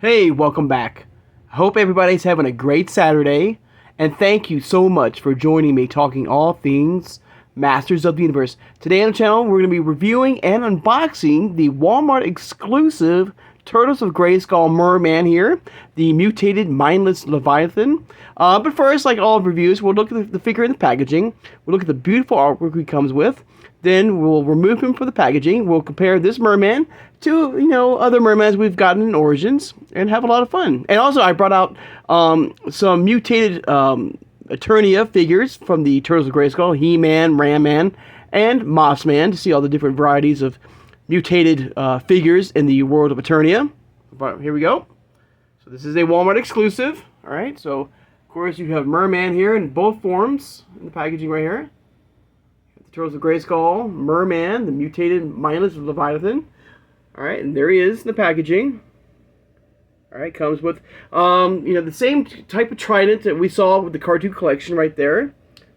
Hey, welcome back. I hope everybody's having a great Saturday, and thank you so much for joining me talking all things Masters of the Universe. Today on the channel, we're going to be reviewing and unboxing the Walmart exclusive Turtles of Grayskull Mer-Man here, the mutated mindless Leviathan. But first, like all reviews, we'll look at the figure in the packaging, we'll look at the beautiful artwork he comes with, then we'll remove him from the packaging. We'll compare this Mer-Man to, other Mer-Mans we've gotten in Origins and have a lot of fun. And also, I brought out some mutated Eternia figures from the Turtles of Grayskull, He-Man, Ram-Man, and Moss-Man to see all the different varieties of mutated figures in the world of Eternia. But here we go. So this is a Walmart exclusive. All right, so of course you have Mer-Man here in both forms in the packaging right here. Turtles of Grayskull, Mer-Man, the mutated mindless Leviathan. Alright, and there he is in the packaging. Alright, comes with, the same type of trident that we saw with the cartoon collection right there.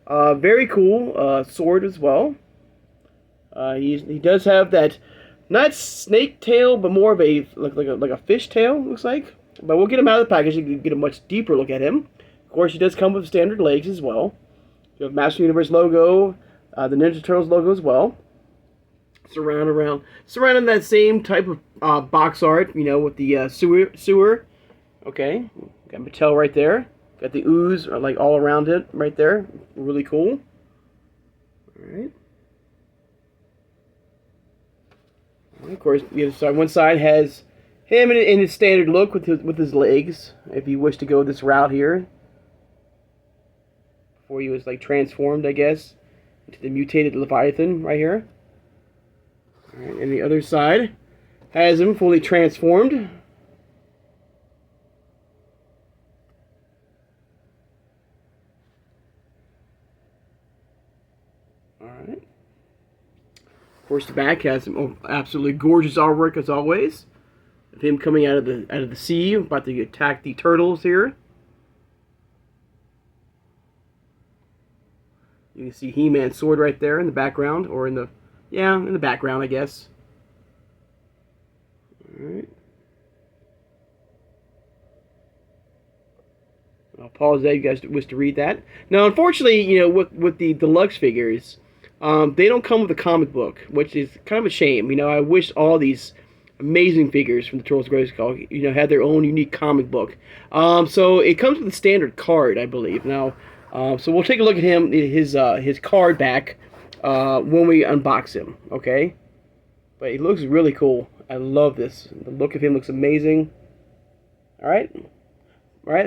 Very cool sword as well. He does have that, not snake tail, but more of a, like a fish tail, looks like. But we'll get him out of the packaging to get a much deeper look at him. Of course, he does come with standard legs as well. You have Master Universe logo, the Ninja Turtles logo as well. Surrounding that same type of box art, with the sewer. Okay, got Mattel right there. Got the ooze like all around it right there. Really cool. All right. Of course, one side has him in his standard look with his legs. If you wish to go this route here, before he was like transformed, I guess, into the mutated Leviathan right here. Alright, and the other side has him fully transformed. Alright. Of course, the back has some absolutely gorgeous artwork as always. Of him coming out of the sea, about to attack the turtles here. You can see He-Man's sword right there in the background, or in the background, I guess. Alright. I'll pause there if you guys wish to read that. Now, unfortunately, with the deluxe figures, they don't come with a comic book, which is kind of a shame. I wish all these amazing figures from the Turtles of Grayskull, had their own unique comic book. So it comes with a standard card, I believe. Now, so we'll take a look at his card back when we unbox him, okay? But he looks really cool. I love this. The look of him looks amazing. Alright,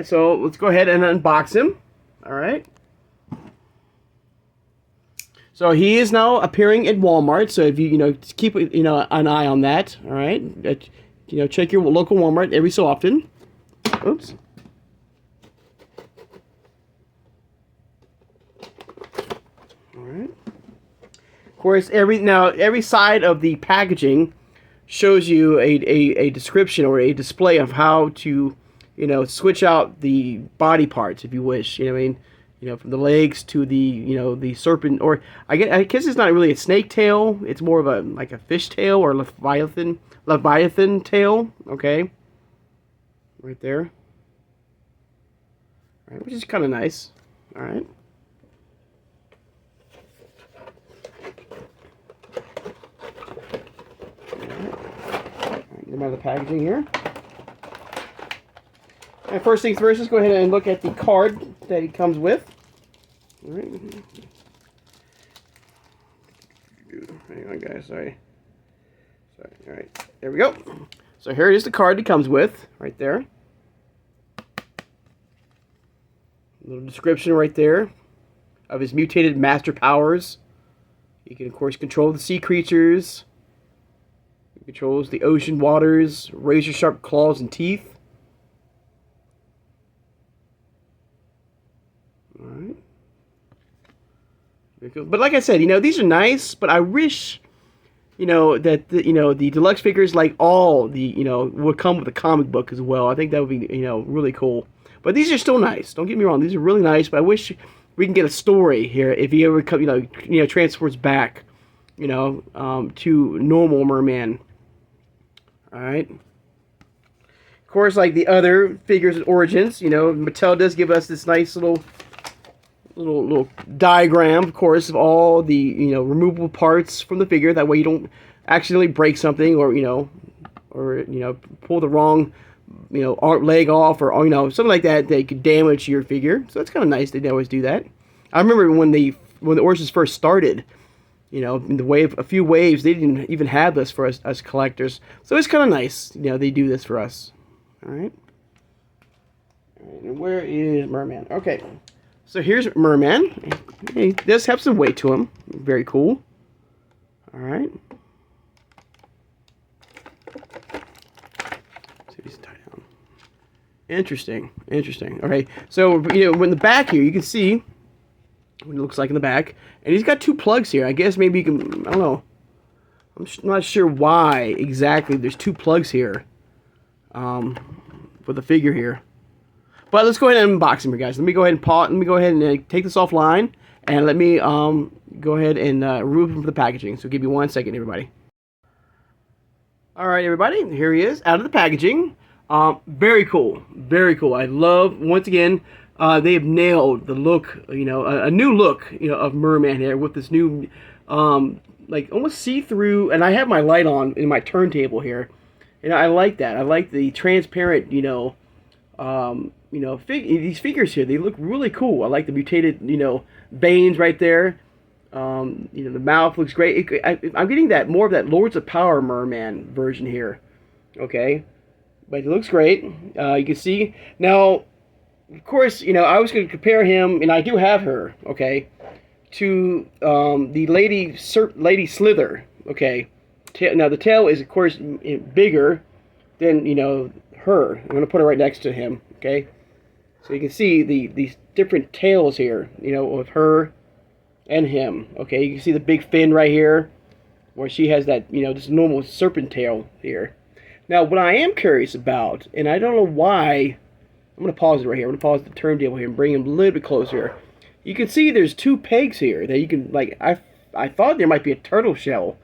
so let's go ahead and unbox him. Alright. So he is now appearing at Walmart, so if you, keep, an eye on that, alright? Check your local Walmart every so often. Oops. Alright. Of course, every side of the packaging shows you a description or a display of how to, switch out the body parts if you wish. From the legs to the serpent, or I guess it's not really a snake tail. It's more of a fish tail or Leviathan tail. Okay, right there. All right, which is kind of nice. All right. Get him out of the packaging here. And first things first, let's go ahead and look at the card that he comes with. All right. Hang on, guys. Sorry. All right. There we go. So here is the card he comes with, right there. A little description right there of his mutated master powers. He can, of course, control the sea creatures. He controls the ocean waters, razor-sharp claws and teeth. Alright. But like I said, these are nice, but I wish, that, the deluxe figures, like all the, would come with a comic book as well. I think that would be, really cool. But these are still nice. Don't get me wrong. These are really nice, but I wish we can get a story here if he ever, transfers back, to normal Mer-Man. Alright. course, like the other figures and origins, you know, Mattel does give us this nice little diagram, of course, of all the, you know, removable parts from the figure. That way you don't accidentally break something, or pull the wrong, you know, arm leg off, or, you know, something like that that could damage your figure. So it's kind of nice. They always do that. I remember when the origins first started, you know, in a few waves, they didn't even have this for us collectors. So it's kind of nice, you know, they do this for us. All right. And where is Mer-Man? Okay. So here's Mer-Man. He does have some weight to him. Very cool. All right. See if he's tied down. Interesting. Okay. So, you know, in the back here, you can see what it looks like in the back. And he's got two plugs here. I guess maybe you can, I don't know. I'm not sure why exactly there's two plugs here for the figure here. But let's go ahead and unbox him here, guys. Let me go ahead and pause. Let me go ahead and take this offline. And let me go ahead and remove him from the packaging. So give me 1 second, everybody. Alright, everybody. Here he is, out of the packaging. Very cool. Very cool. I love, once again, they have nailed the look, you know, a new look, you know, of Mer-Man here with this new, like almost see-through, and I have my light on in my turntable here, and I like that. I like the transparent, you know, these figures here. They look really cool. I like the mutated, you know, veins right there. You know, the mouth looks great. I'm getting that more of that Lords of Power Mer-Man version here. Okay, but it looks great. You can see now. Of course, you know, I was going to compare him, and I do have her, okay, to the Lady Slither, okay. Now, the tail is, of course, bigger than, you know, her. I'm going to put her right next to him, okay. So you can see these different tails here, you know, of her and him, okay. You can see the big fin right here, where she has that, you know, this normal serpent tail here. Now, what I am curious about, and I don't know why, I'm going to pause it right here. I'm going to pause the turntable here and bring him a little bit closer. You can see there's two pegs here that you can, like, I thought there might be a turtle shell.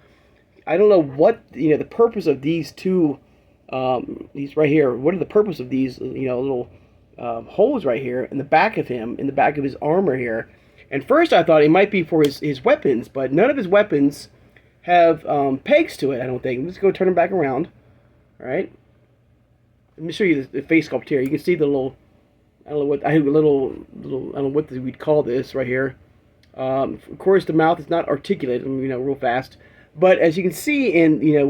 I don't know what, you know, the purpose of these two, these right here. What are the purpose of these, you know, little holes right here in the back of him, in the back of his armor here. And first I thought it might be for his weapons, but none of his weapons have pegs to it, I don't think. Let's go turn him back around. All right. Let me show you the face sculpt here. You can see the little, I don't know what we'd call this right here. Of course, the mouth is not articulated, you know, real fast. But as you can see in, you know,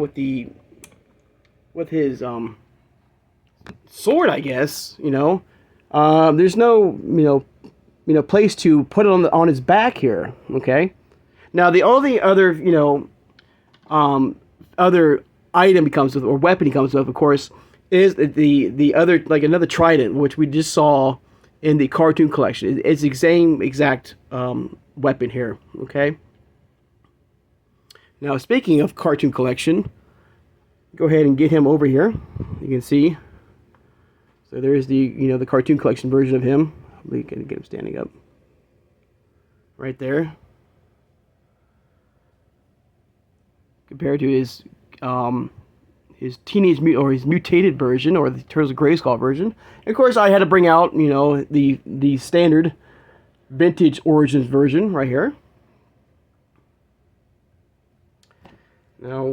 with his sword, I guess, you know, there's no, you know, place to put it on his back here. Okay. Now the only other, you know, other item he comes with, or weapon he comes with, of course, is the other, like another trident, which we just saw in the cartoon collection. It's the same exact weapon here. Okay. Now, speaking of cartoon collection, go ahead and get him over here. You can see. So there's the, you know, the cartoon collection version of him. We can get him standing up. Right there. Compared to his his mutated version, or the Turtles of Grayskull version. And of course, I had to bring out, you know, the standard vintage Origins version right here. Now,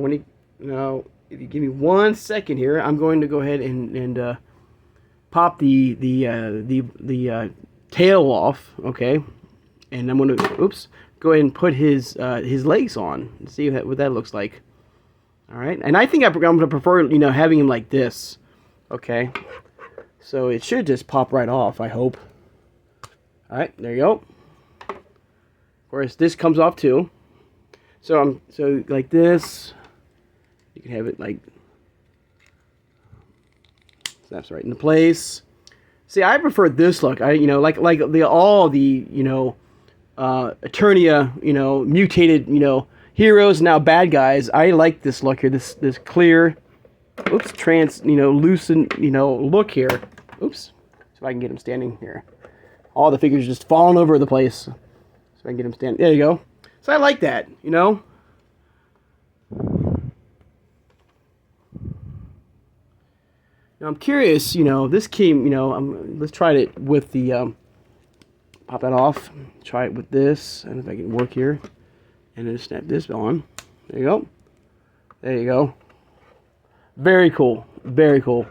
if you give me 1 second here, I'm going to go ahead and pop the tail off, okay? And I'm going to, go ahead and put his legs on and see what that looks like. All right, and I think I'm going to prefer, you know, having him like this, okay? So it should just pop right off, I hope. All right, there you go. Of course, this comes off too. So like this. You can have it like snaps right into place. See, I prefer this look. You know, like all the, you know, Eternia, you know, mutated, you know, heroes, now bad guys. I like this look here, this clear, you know, lucent, you know, look here. Oops. So I can get him standing here. All the figures just falling over the place. So I can get him standing. There you go. So I like that, you know. Now I'm curious, this came, let's try it with the, pop that off, try it with this, and if I can work here, and then snap this on. There you go. There you go. Very cool. Very cool.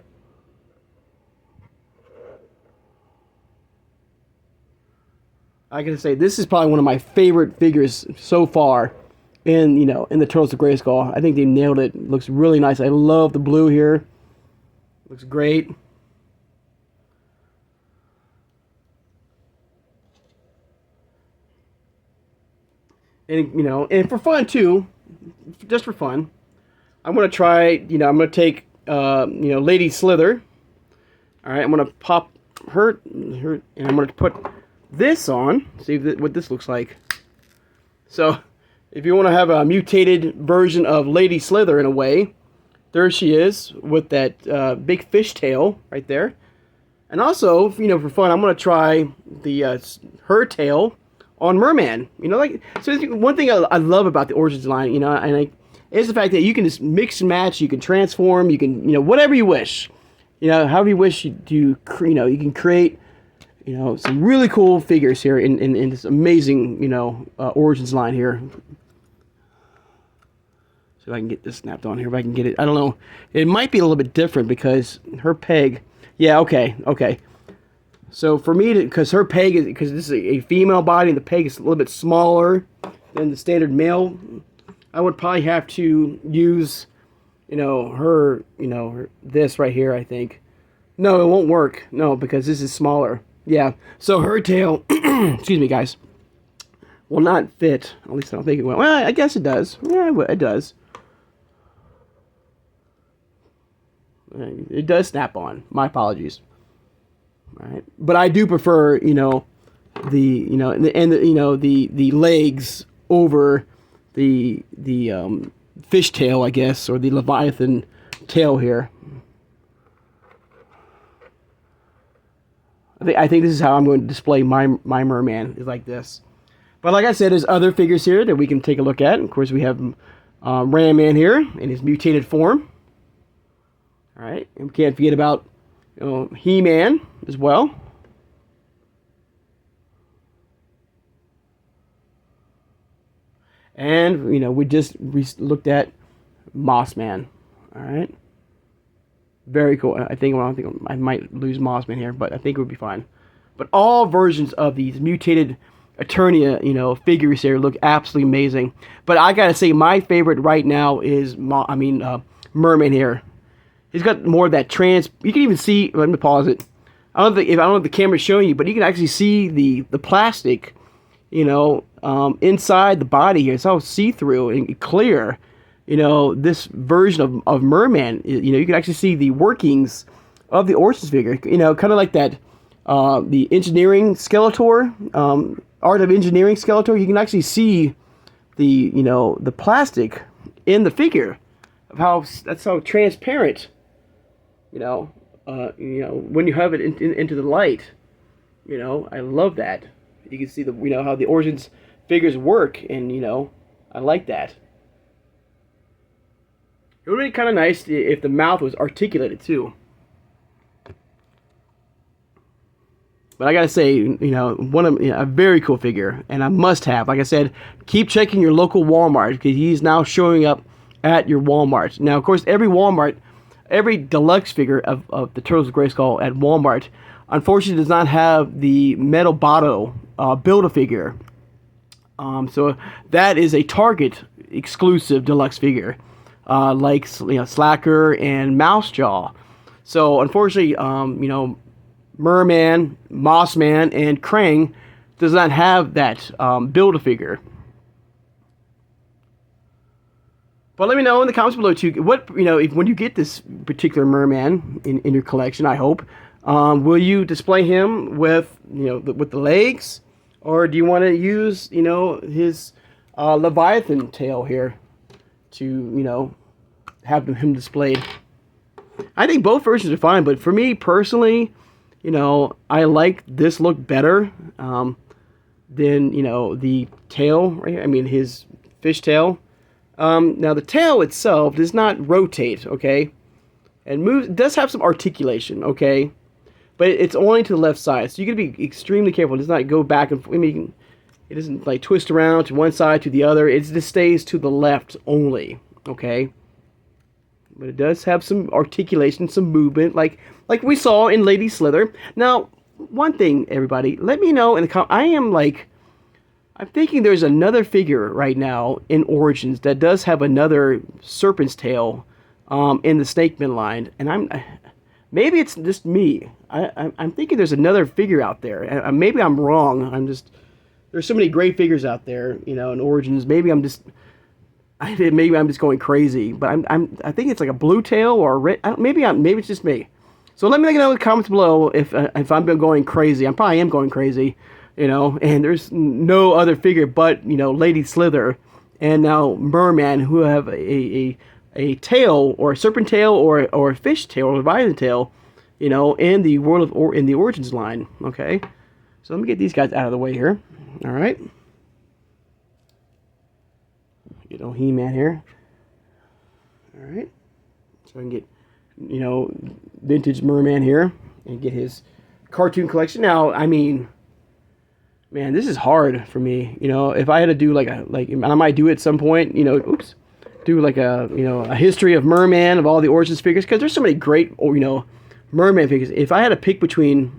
I gotta say, this is probably one of my favorite figures so far in the Turtles of Grayskull. I think they nailed it. Looks really nice. I love the blue here. Looks great. And and for fun too, just for fun, I'm gonna try. I'm gonna take Lady Slither. All right, I'm gonna pop her, and I'm gonna put this on. See what this looks like. So, if you want to have a mutated version of Lady Slither in a way, there she is with that big fish tail right there. And also, for fun, I'm gonna try the her tail on Mer-Man. So one thing I love about the Origins line, is the fact that you can just mix and match, you can transform, you can, whatever you wish. However you wish, you can create, some really cool figures here in this amazing, Origins line here. See if I can get this snapped on here, if I can get it. I don't know. It might be a little bit different because her peg, yeah, okay. So for me, because her peg is, because this is a female body and the peg is a little bit smaller than the standard male, I would probably have to use, this right here, I think. No, it won't work. No, because this is smaller. Yeah. So her tail, excuse me, guys, will not fit. At least I don't think it will. Well, I guess it does. Yeah, it does. It does snap on. My apologies. All right, but I do prefer, the legs over the fish tail, I guess, or the Leviathan tail here. I think this is how I'm going to display my Mer-Man, is like this. But like I said, there's other figures here that we can take a look at. Of course, we have Ram-Man here in his mutated form. All right, and we can't forget about He-Man as well. And we just looked at Mossman. All right, very cool. I don't think I might lose Mossman here, but I think it would be fine. But all versions of these mutated Eternia, figures here look absolutely amazing. But I gotta say, my favorite right now is Mer-Man here. He's got more of that you can even see. Let me pause it. I don't know if the camera's showing you, but you can actually see the plastic, inside the body here. It's all see-through and clear. This version of Mer-Man. You can actually see the workings of the Origins figure. Kind of like that, the engineering Skeletor, art of engineering Skeletor. You can actually see the plastic in the figure of that's how transparent. When you have it into the light, I love that. You can see how the Origins figures work, and I like that. It would be kind of nice if the mouth was articulated too. But I gotta say, a very cool figure, and a must-have. Like I said, keep checking your local Walmart, because he's now showing up at your Walmart. Now, of course, every deluxe figure of the Turtles of Grayskull at Walmart, unfortunately, does not have the Metal Botto Build-A-Figure. So that is a Target exclusive deluxe figure, like Slacker and Mousejaw. So unfortunately, Mer-Man, Mossman, and Krang does not have that Build-A-Figure. But let me know in the comments below too. What when you get this particular Mer-Man in your collection, I hope, will you display him with with the legs, or do you want to use his Leviathan tail here to have him displayed? I think both versions are fine, but for me personally, I like this look better than the tail. Right? I mean his fish tail. Now the tail itself does not rotate, okay? and moves. It does have some articulation, okay, but it's only to the left side, so you got to be extremely careful. It does not go back and forth. I mean, it doesn't like twist around to one side to the other. It just stays to the left only, okay. But it does have some articulation, some movement, like we saw in Lady Slither. Now, one thing, everybody, let me know in the comments. I'm thinking there's another figure right now in Origins that does have another serpent's tail in the Snakeman line, and maybe it's just me. I'm thinking there's another figure out there, and maybe I'm wrong. There's so many great figures out there, in Origins. Maybe I'm just going crazy, but I think it's like a blue tail or a red. Maybe it's just me. So let me know in the comments below if I'm going crazy. I probably am going crazy. And there's no other figure but, Lady Slither and now Mer-Man, who have a tail, or a serpent tail, or a fish tail, or a leviathan tail, in the in the Origins line, okay? So let me get these guys out of the way here, all right? Get old He-Man here, all right? So I can get, vintage Mer-Man here, and get his cartoon collection. Now, I mean, man, this is hard for me. If I had to do and I might do it at some point, do like a history of Mer-Man, of all the Origins figures, because there's so many great, Mer-Man figures. If I had to pick between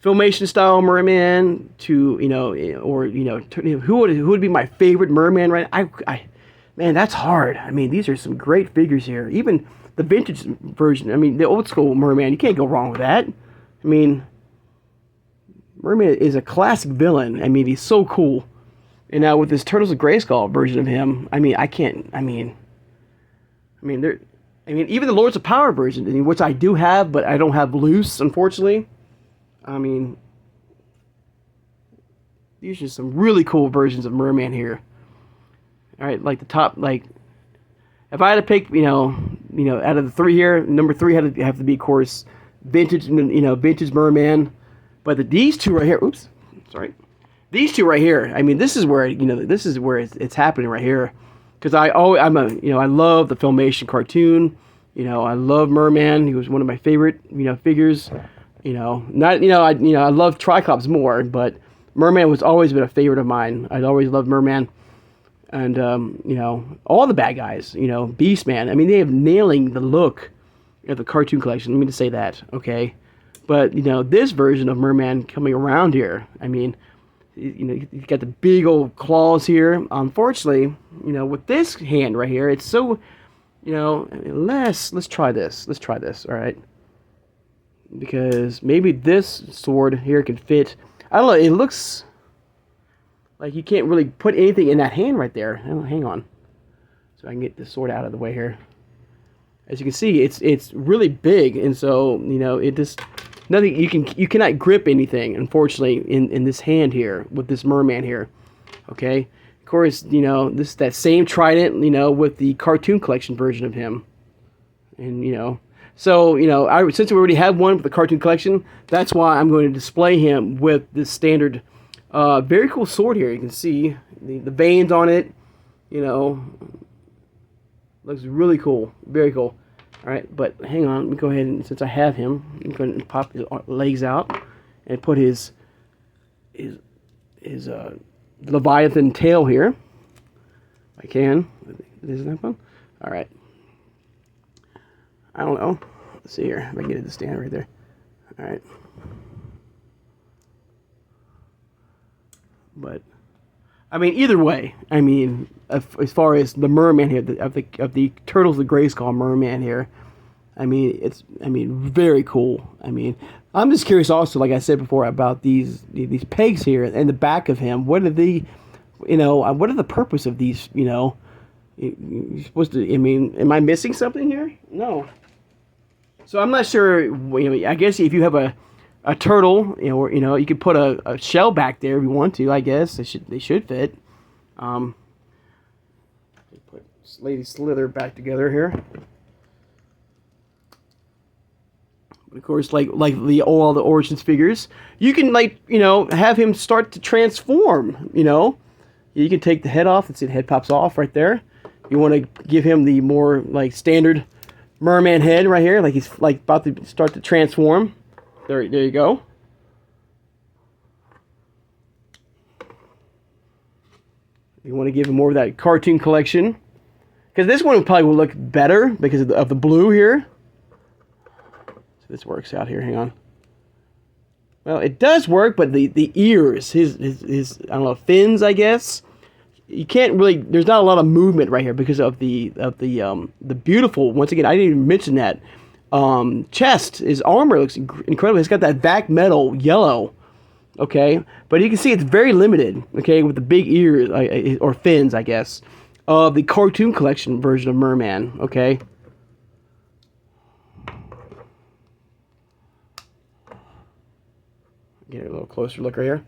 Filmation style Mer-Man to, who would be my favorite Mer-Man right now? Man, that's hard. I mean, these are some great figures here. Even the vintage version, I mean, the old school Mer-Man, you can't go wrong with that. I mean, Mer-Man is a classic villain. I mean, he's so cool. And now with this Turtles of Grayskull version of him, I mean, even the Lords of Power version, which I do have, but I don't have loose, unfortunately. I mean, these are some really cool versions of Mer-Man here. All right, like the top, if I had to pick, out of the three here, number 3 had to have to be, of course, vintage, vintage Mer-Man. But these two right here, oops, sorry. These two right here, I mean, this is where, it's happening right here. Because I love the Filmation cartoon. I love Mer-Man. He was one of my favorite, figures. I love Triclops more, but Mer-Man was always been a favorite of mine. I'd always loved Mer-Man. And, all the bad guys, Beastman. I mean, they have nailing the look of the cartoon collection. Let me just say that, okay? But, this version of Mer-Man coming around here, I mean, he's got the big old claws here. Unfortunately, with this hand right here, it's so, let's try this. Let's try this, all right? Because maybe this sword here can fit. I don't know, it looks like you can't really put anything in that hand right there. Hang on. So I can get this sword out of the way here. As you can see, it's really big, and so, it just... Nothing you cannot grip anything, unfortunately, in this hand here with this Mer-Man here. Okay, of course, this that same trident, with the cartoon collection version of him, and so since we already have one with the cartoon collection, that's why I'm going to display him with this standard, very cool sword here. You can see the veins on it. Looks really cool, very cool. Alright, but hang on, let me go ahead and, since I have him, I'm going to pop his legs out and put his Leviathan tail here. If I can. Isn't that fun? Alright. I don't know. Let's see here. If I can get it to stand right there. Alright. But, I mean, either way, I mean, as far as the Mer-Man here, of the Turtles of Grayskull Mer-Man here, I mean, it's very cool. I mean, I'm just curious also, like I said before, about these pegs here and the back of him. What are the, what are the purpose of these? You're supposed to. I mean, am I missing something here? No. So I'm not sure. I guess if you have a turtle, or you could put a shell back there if you want to. I guess they should fit. Put Lady Slither back together here. But of course, like all the Origins figures, you can have him start to transform. You can take the head off and see the head pops off right there. You want to give him the more standard Mer-Man head right here, like he's like about to start to transform. There you go. You want to give him more of that cartoon collection, because this one probably will look better because of the blue here. So this works out here. Hang on. Well, it does work, but the ears, his I don't know, fins, I guess. You can't really. There's not a lot of movement right here because of the beautiful. Once again, I didn't even mention that chest. His armor looks incredible. It's got that back metal yellow. Okay, but you can see it's very limited. Okay, with the big ears or fins, I guess, of the cartoon collection version of Mer-Man. Okay. Get a little closer look right here.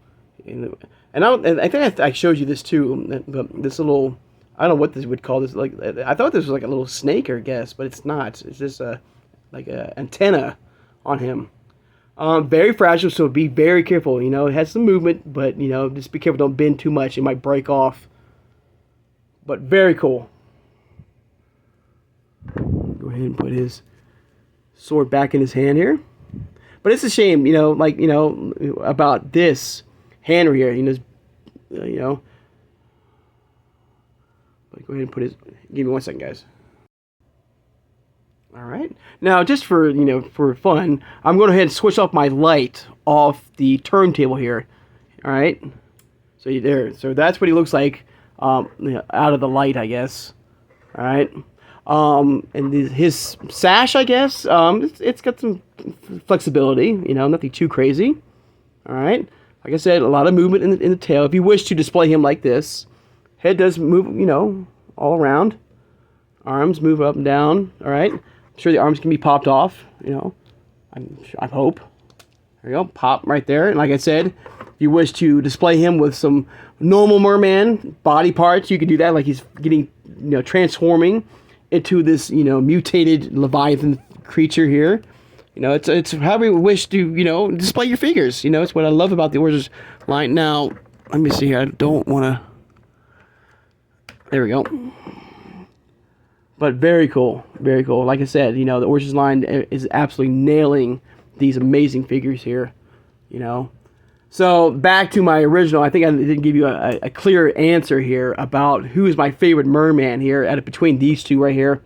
And I think I showed you this too, but this little, I don't know what this would call this. Like, I thought this was like a little snake, I guess, but it's not. It's just like a antenna on him. Very fragile, so be very careful. You know, it has some movement, but you know, just be careful. Don't bend too much; it might break off. But very cool. Go ahead and put his sword back in his hand here. But it's a shame, you know, like, you know, about this hand here, you know, But go ahead and put his, give me 1 second, guys. All right. Now, just for, you know, for fun, I'm going to go ahead and switch off my light off the turntable here. All right. So there. So that's what he looks like you know, out of the light, I guess. All right. And his sash, I guess, it's got some flexibility, you know, nothing too crazy. All right. Like I said, a lot of movement in the tail. If you wish to display him like this, head does move, you know, all around. Arms move up and down. All right. I'm sure the arms can be popped off, you know. I hope. There you go. Pop right there. And like I said, if you wish to display him with some normal Mer-Man body parts, you can do that. Like he's getting, you know, transforming into this, you know, mutated Leviathan creature here. You know, it's how we wish to, you know, display your figures. You know, it's what I love about the Origins line. Now, let me see here. I don't want to. There we go. But very cool. Very cool. Like I said, you know, the Origins line is absolutely nailing these amazing figures here. You know. So, back to my original. I think I didn't give you a clear answer here about who is my favorite Mer-Man here between these two right here.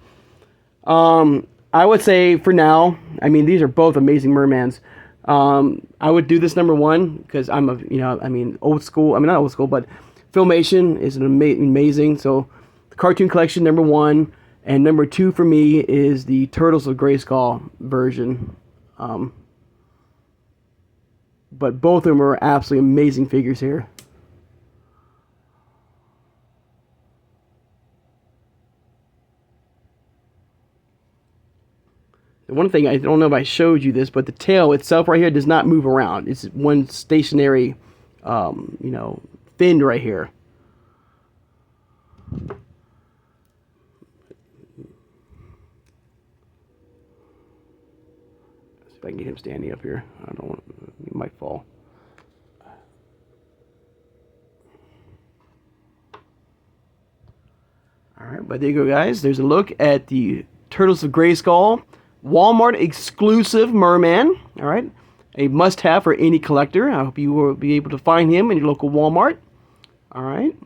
I would say for now, I mean, these are both amazing Mer-Mans. I would do this number one because I'm a, you know, I mean, old school. I mean, not old school, but Filmation is an amazing. So, the cartoon collection number one, and number two for me is the Turtles of Grayskull version. But both of them are absolutely amazing figures here. The one thing, I don't know if I showed you this, but the tail itself right here does not move around. It's one stationary, you know, fin right here. If I can get him standing up here. I don't want, he might fall. Alright, but there you go, guys. There's a look at the Turtles of Grayskull Walmart exclusive Mer-Man. Alright, a must-have for any collector. I hope you will be able to find him in your local Walmart. Alright.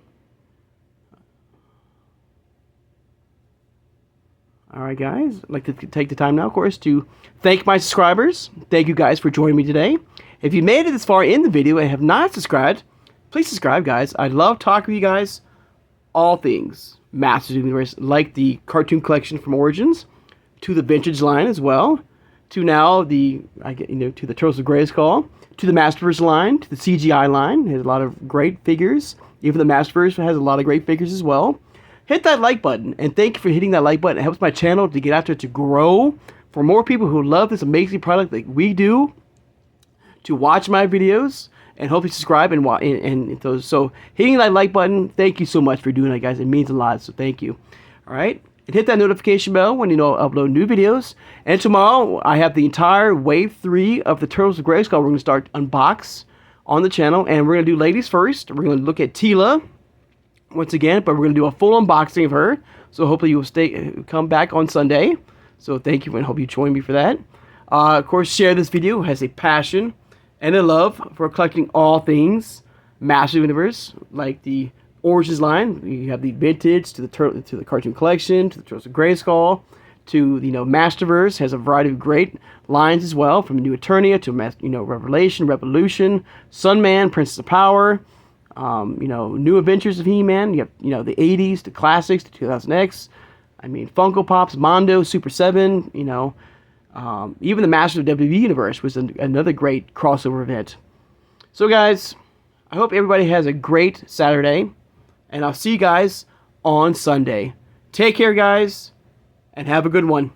Alright, guys, I'd like to take the time now, of course, to thank my subscribers. Thank you guys for joining me today. If you made it this far in the video and have not subscribed, please subscribe, guys. I love talking to you guys all things Masters of the Universe, like the cartoon collection from Origins, to the vintage line as well, to now the, to the Turtles of Grayskull, to the Masterverse line, to the CGI line. It has a lot of great figures. Even the Masterverse has a lot of great figures as well. Hit that like button, and thank you for hitting that like button. It helps my channel to get out there to grow, for more people who love this amazing product like we do, to watch my videos, and hopefully subscribe and those. So hitting that like button, thank you so much for doing that, guys. It means a lot, so thank you. All right, and hit that notification bell when you know I upload new videos. And tomorrow, I have the entire Wave 3 of the Turtles of Grayskull. We're going to start unbox on the channel, and we're going to do ladies first. We're going to look at Tila once again, but we're going to do a full unboxing of her. So hopefully you will come back on Sunday. So thank you, and hope you join me for that. Of course, share this video who has a passion and a love for collecting all things Master Universe, like the Origins line. You have the vintage to the cartoon collection, to the Turtles of Grayskull, to the Masterverse. Has a variety of great lines as well, from New Eternia to Revelation, Revolution, Sunman, Princess of Power. New Adventures of He-Man. You have the 80s, the classics, the 2000X. I mean, Funko Pops, Mondo, Super 7. Even the Masters of WWE Universe was another great crossover event. So, guys, I hope everybody has a great Saturday, and I'll see you guys on Sunday. Take care, guys, and have a good one.